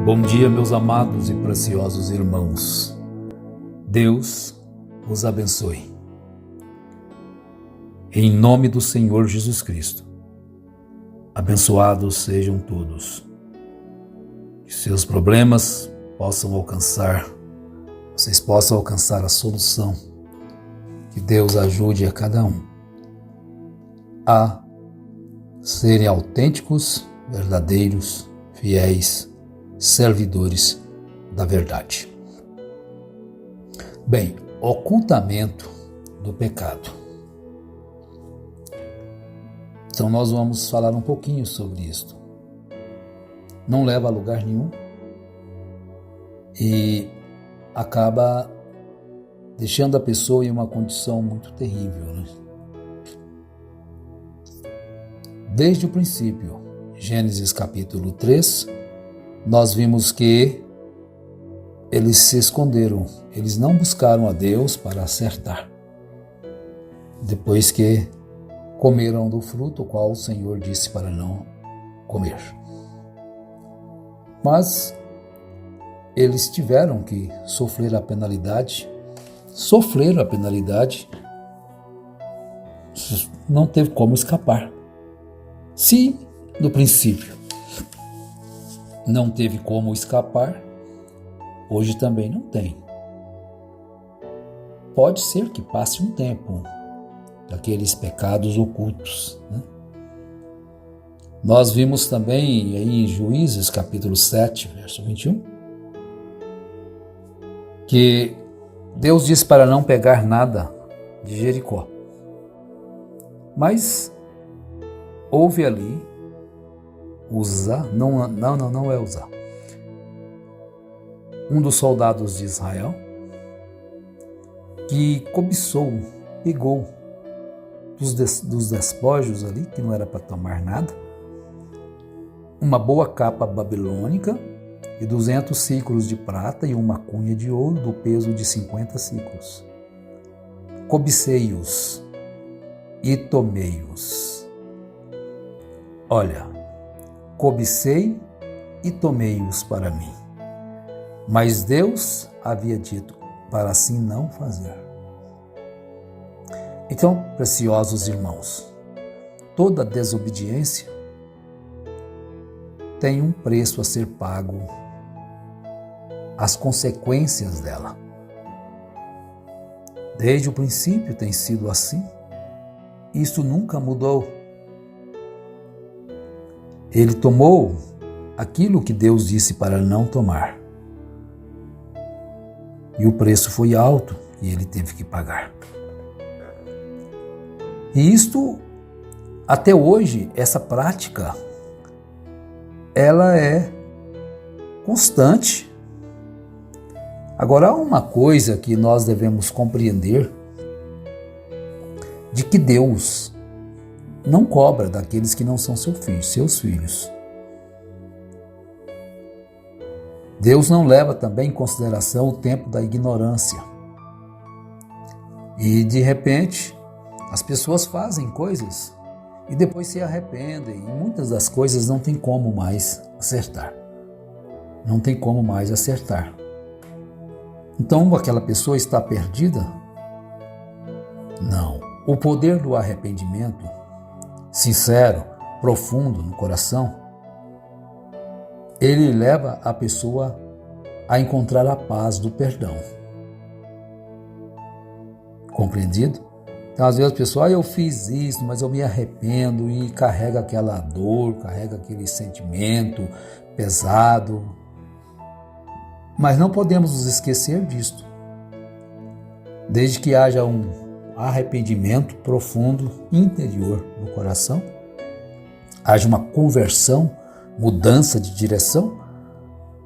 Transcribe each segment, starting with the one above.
Bom dia, meus amados e preciosos irmãos. Deus os abençoe. Em nome do Senhor Jesus Cristo, abençoados sejam todos. Que seus problemas vocês possam alcançar a solução. Que Deus ajude a cada um a serem autênticos, verdadeiros, fiéis, servidores da verdade. Bem, ocultamento do pecado. Então nós vamos falar um pouquinho sobre isso. Não leva a lugar nenhum e acaba deixando a pessoa em uma condição muito terrível, né? Desde o princípio, Gênesis capítulo 3, nós vimos que eles se esconderam, eles não buscaram a Deus para acertar. Depois que comeram do fruto, o qual o Senhor disse para não comer. Mas eles tiveram que sofrer a penalidade, não teve como escapar. Se no princípio não teve como escapar, hoje também não tem. Pode ser que passe um tempo daqueles pecados ocultos, né? Nós vimos também aí em Juízes capítulo 7, verso 21, que Deus disse para não pegar nada de Jericó. Mas houve ali Uzá, não é Uzá, um dos soldados de Israel, que pegou dos despojos ali, que não era para tomar nada, uma boa capa babilônica e 200 ciclos de prata e uma cunha de ouro do peso de 50 ciclos. Cobicei-os e tomei-os. Olha, cobicei e tomei-os para mim. Mas Deus havia dito para assim não fazer. Então, preciosos irmãos, toda desobediência tem um preço a ser pago, as consequências dela. Desde o princípio tem sido assim, isso nunca mudou. Ele tomou aquilo que Deus disse para não tomar. E o preço foi alto e ele teve que pagar. E isto, até hoje, essa prática, ela é constante. Agora, há uma coisa que nós devemos compreender, de que Deus não cobra daqueles que não são seus filhos. Deus não leva também em consideração o tempo da ignorância. E de repente, as pessoas fazem coisas e depois se arrependem. E muitas das coisas não tem como mais acertar. Não tem como mais acertar. Então, aquela pessoa está perdida? Não. O poder do arrependimento sincero, profundo no coração, ele leva a pessoa a encontrar a paz do perdão. Compreendido? Então, às vezes a pessoa, eu fiz isso, mas eu me arrependo, e carrega aquela dor, carrega aquele sentimento pesado. Mas não podemos nos esquecer disto. Desde que haja um arrependimento profundo, interior no coração, haja uma conversão, mudança de direção,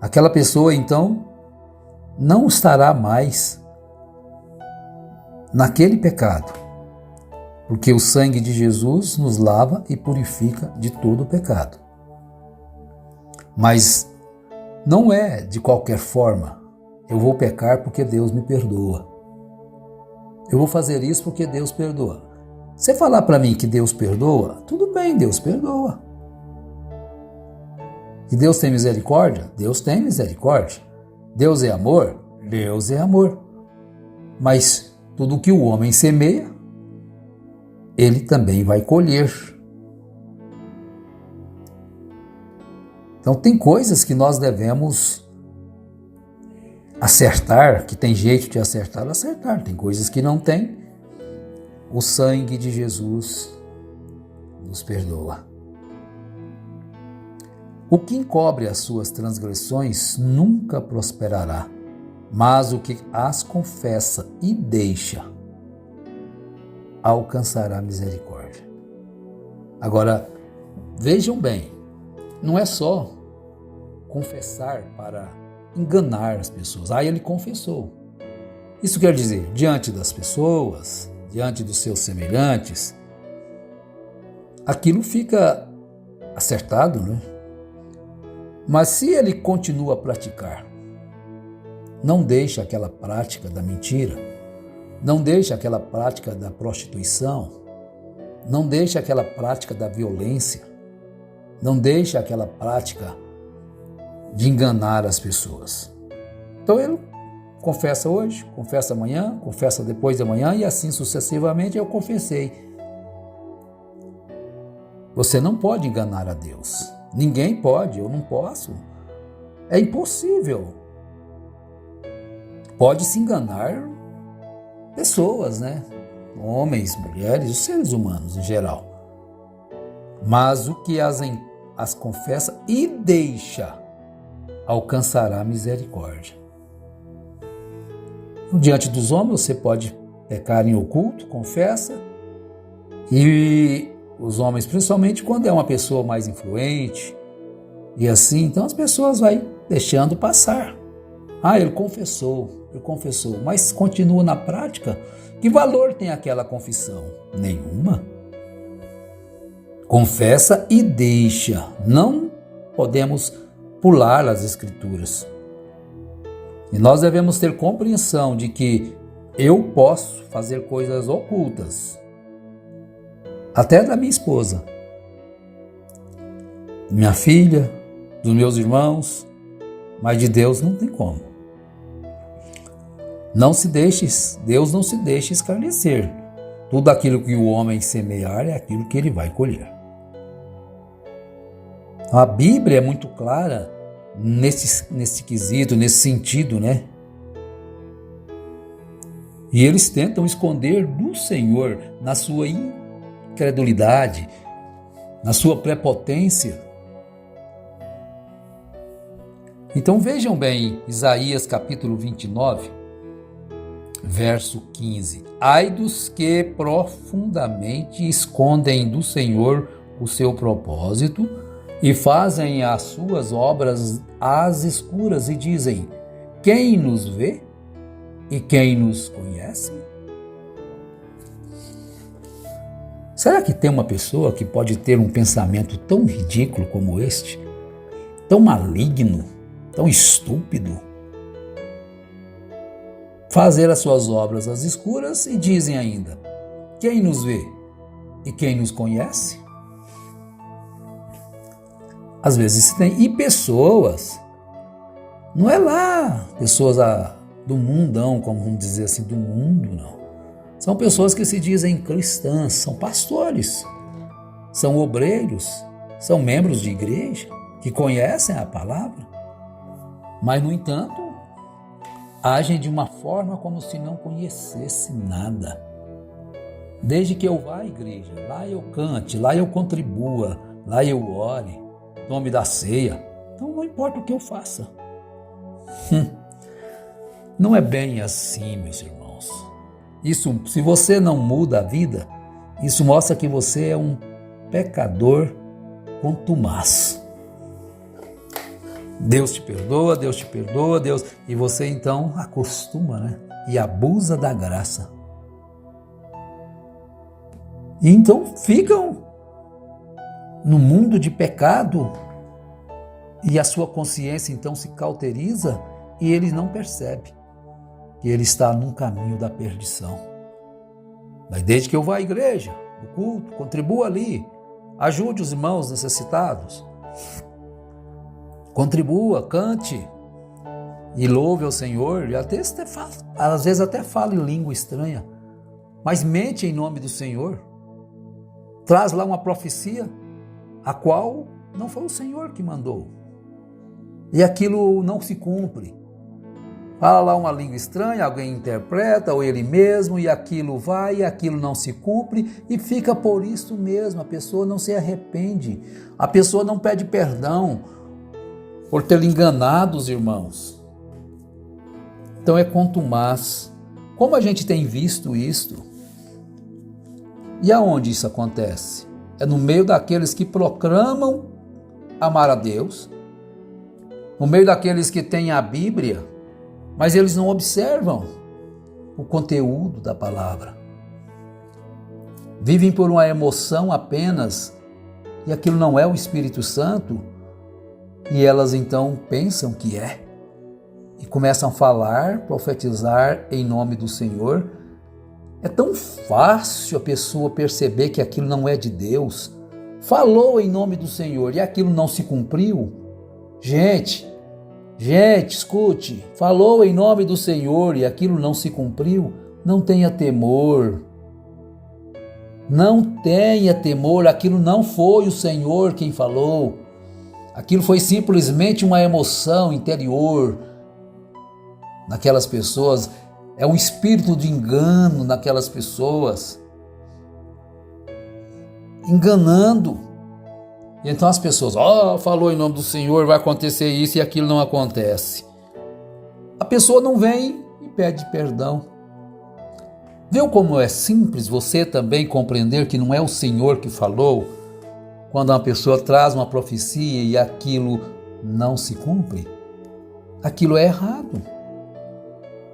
aquela pessoa então não estará mais naquele pecado, porque o sangue de Jesus nos lava e purifica de todo o pecado. Mas não é de qualquer forma, eu vou pecar porque Deus me perdoa. Eu vou fazer isso porque Deus perdoa. Você falar para mim que Deus perdoa, tudo bem, Deus perdoa. E Deus tem misericórdia? Deus tem misericórdia. Deus é amor? Deus é amor. Mas tudo que o homem semeia, ele também vai colher. Então tem coisas que nós devemos acertar, que tem jeito de acertar. Tem coisas que não tem. O sangue de Jesus nos perdoa. O que encobre as suas transgressões nunca prosperará, mas o que as confessa e deixa alcançará misericórdia. Agora, vejam bem, não é só confessar para enganar as pessoas. Ele confessou. Isso quer dizer, diante das pessoas, diante dos seus semelhantes, aquilo fica acertado, né? Mas se ele continua a praticar, não deixa aquela prática da mentira, não deixa aquela prática da prostituição, não deixa aquela prática da violência, não deixa aquela prática de enganar as pessoas. Então ele confessa hoje, confessa amanhã, confessa depois de amanhã e assim sucessivamente eu confessei. Você não pode enganar a Deus. Ninguém pode, eu não posso. É impossível. Pode se enganar pessoas, né? Homens, mulheres, os seres humanos em geral. Mas o que as confessa e deixa alcançará misericórdia. Diante dos homens você pode pecar em oculto, confessa, e os homens, principalmente quando é uma pessoa mais influente, e assim, então as pessoas vão deixando passar. Ele confessou, mas continua na prática. Que valor tem aquela confissão? Nenhuma. Confessa e deixa. Não podemos pular as Escrituras. E nós devemos ter compreensão de que eu posso fazer coisas ocultas, até da minha esposa, minha filha, dos meus irmãos, mas de Deus não tem como. Deus não se deixa escarnecer. Tudo aquilo que o homem semear é aquilo que ele vai colher. A Bíblia é muito clara nesse quesito, nesse sentido, né? E eles tentam esconder do Senhor, na sua incredulidade, na sua prepotência. Então vejam bem, Isaías capítulo 29, verso 15. Ai dos que profundamente escondem do Senhor o seu propósito e fazem as suas obras às escuras e dizem: quem nos vê e quem nos conhece? Será que tem uma pessoa que pode ter um pensamento tão ridículo como este? Tão maligno, tão estúpido? Fazer as suas obras às escuras e dizem ainda: quem nos vê e quem nos conhece? Às vezes se tem. E pessoas, não é lá pessoas do mundão, como vamos dizer assim, do mundo, não. São pessoas que se dizem cristãs, são pastores, são obreiros, são membros de igreja, que conhecem a palavra, mas, no entanto, agem de uma forma como se não conhecesse nada. Desde que eu vá à igreja, lá eu cante, lá eu contribua, lá eu ore, tome da ceia, então não importa o que eu faça. Não é bem assim, meus irmãos. Isso, se você não muda a vida, isso mostra que você é um pecador contumaz. Deus te perdoa, Deus, e você então acostuma, né? E abusa da graça. E então ficam no mundo de pecado e a sua consciência então se cauteriza e ele não percebe que ele está num caminho da perdição. Mas desde que eu vá à igreja, no culto, contribua ali, ajude os irmãos necessitados, contribua, cante e louve ao Senhor, e às vezes até fala em língua estranha, mas mente em nome do Senhor. Traz lá uma profecia, a qual não foi o Senhor que mandou, e aquilo não se cumpre. Fala lá uma língua estranha, alguém interpreta, ou ele mesmo, e aquilo vai, e aquilo não se cumpre, e fica por isso mesmo. A pessoa não se arrepende, a pessoa não pede perdão por ter enganado os irmãos. Então é contumaz. Como a gente tem visto isto? E aonde isso acontece? É no meio daqueles que proclamam amar a Deus, no meio daqueles que têm a Bíblia, mas eles não observam o conteúdo da palavra. Vivem por uma emoção apenas, e aquilo não é o Espírito Santo, e elas então pensam que é, e começam a falar, profetizar em nome do Senhor. É tão fácil a pessoa perceber que aquilo não é de Deus. Falou em nome do Senhor e aquilo não se cumpriu. Gente, escute, falou em nome do Senhor e aquilo não se cumpriu, não tenha temor. Não tenha temor, aquilo não foi o Senhor quem falou. Aquilo foi simplesmente uma emoção interior naquelas pessoas. É um espírito de engano naquelas pessoas, enganando. E então as pessoas, falou em nome do Senhor, vai acontecer isso, e aquilo não acontece. A pessoa não vem e pede perdão. Viu como é simples você também compreender que não é o Senhor que falou? Quando uma pessoa traz uma profecia e aquilo não se cumpre, aquilo é errado.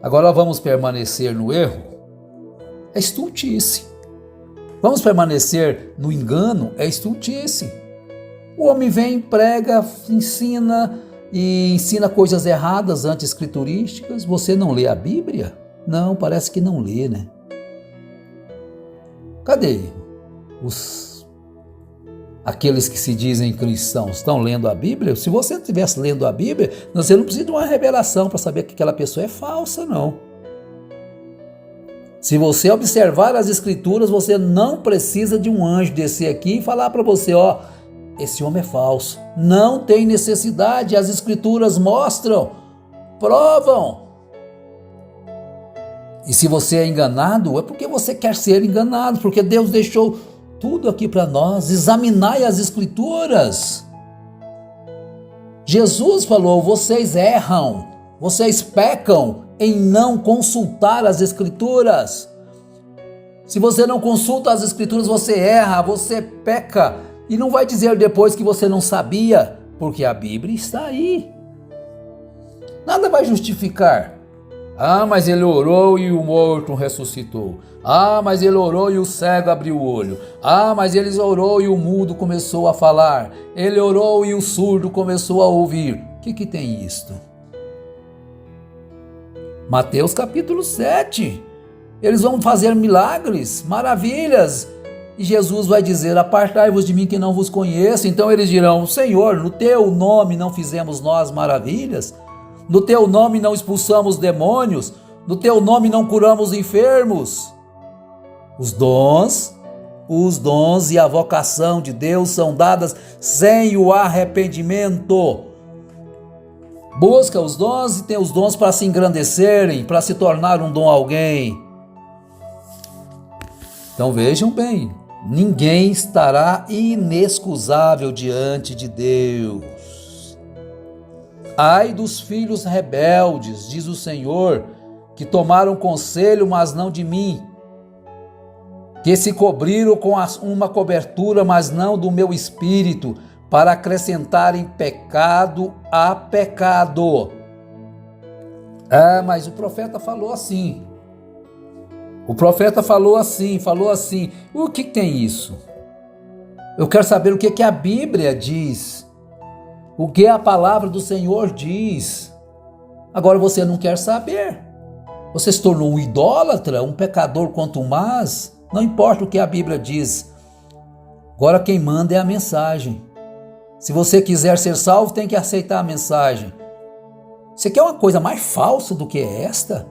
Agora vamos permanecer no erro? É estultice. Vamos permanecer no engano? É estultice. O homem vem, prega, ensina e ensina coisas erradas, anti-escriturísticas. Você não lê a Bíblia? Não, parece que não lê, né? Cadê aqueles que se dizem cristãos? Estão lendo a Bíblia? Se você estivesse lendo a Bíblia, você não precisa de uma revelação para saber que aquela pessoa é falsa, não. Se você observar as Escrituras, você não precisa de um anjo descer aqui e falar para você, esse homem é falso. Não tem necessidade, as Escrituras mostram, provam. E se você é enganado, é porque você quer ser enganado, porque Deus deixou tudo aqui para nós. Examinai as Escrituras. Jesus falou, vocês erram, vocês pecam em não consultar as Escrituras. Se você não consulta as Escrituras, você erra, você peca. E não vai dizer depois que você não sabia, porque a Bíblia está aí. Nada vai justificar. Mas ele orou e o morto ressuscitou. Mas ele orou e o cego abriu o olho. Mas ele orou e o mudo começou a falar. Ele orou e o surdo começou a ouvir. O que tem isto? Mateus capítulo 7. Eles vão fazer milagres, maravilhas. E Jesus vai dizer, apartai-vos de mim que não vos conheço. Então eles dirão, Senhor, no teu nome não fizemos nós maravilhas? No teu nome não expulsamos demônios? No teu nome não curamos enfermos? Os dons e a vocação de Deus são dadas sem o arrependimento. Busca os dons e tem os dons para se engrandecerem, para se tornar um dom a alguém. Então vejam bem, ninguém estará inexcusável diante de Deus. Ai dos filhos rebeldes, diz o Senhor, que tomaram conselho, mas não de mim, que se cobriram com uma cobertura, mas não do meu espírito, para acrescentarem pecado a pecado. Mas o profeta falou assim. O profeta falou assim. O que tem isso? Eu quero saber o que a Bíblia diz. O que a palavra do Senhor diz. Agora você não quer saber. Você se tornou um idólatra, um pecador contumaz. Não importa o que a Bíblia diz. Agora quem manda é a mensagem. Se você quiser ser salvo, tem que aceitar a mensagem. Você quer uma coisa mais falsa do que esta?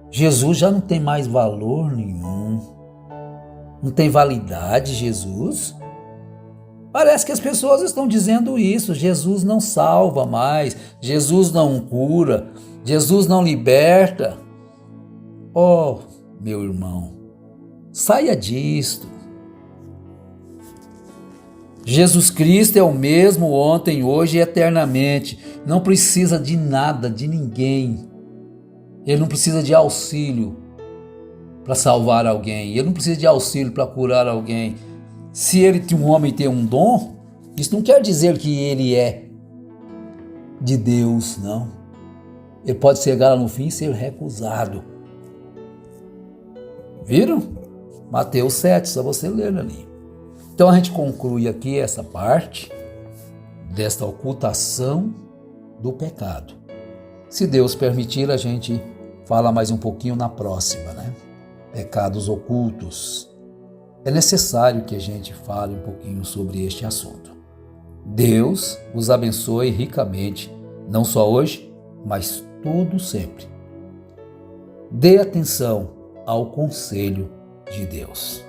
Jesus já não tem mais valor nenhum. Não tem validade, Jesus. Parece que as pessoas estão dizendo isso. Jesus não salva mais. Jesus não cura. Jesus não liberta. Oh, meu irmão, saia disto. Jesus Cristo é o mesmo ontem, hoje e eternamente. Não precisa de nada, de ninguém. Ele não precisa de auxílio para salvar alguém. Ele não precisa de auxílio para curar alguém. Se um homem tem um dom, isso não quer dizer que ele é de Deus, não. Ele pode chegar lá no fim e ser recusado. Viram? Mateus 7, só você ler ali. Então a gente conclui aqui essa parte desta ocultação do pecado. Se Deus permitir, a gente fala mais um pouquinho na próxima, né? Pecados ocultos. É necessário que a gente fale um pouquinho sobre este assunto. Deus os abençoe ricamente, não só hoje, mas todo sempre. Dê atenção ao conselho de Deus.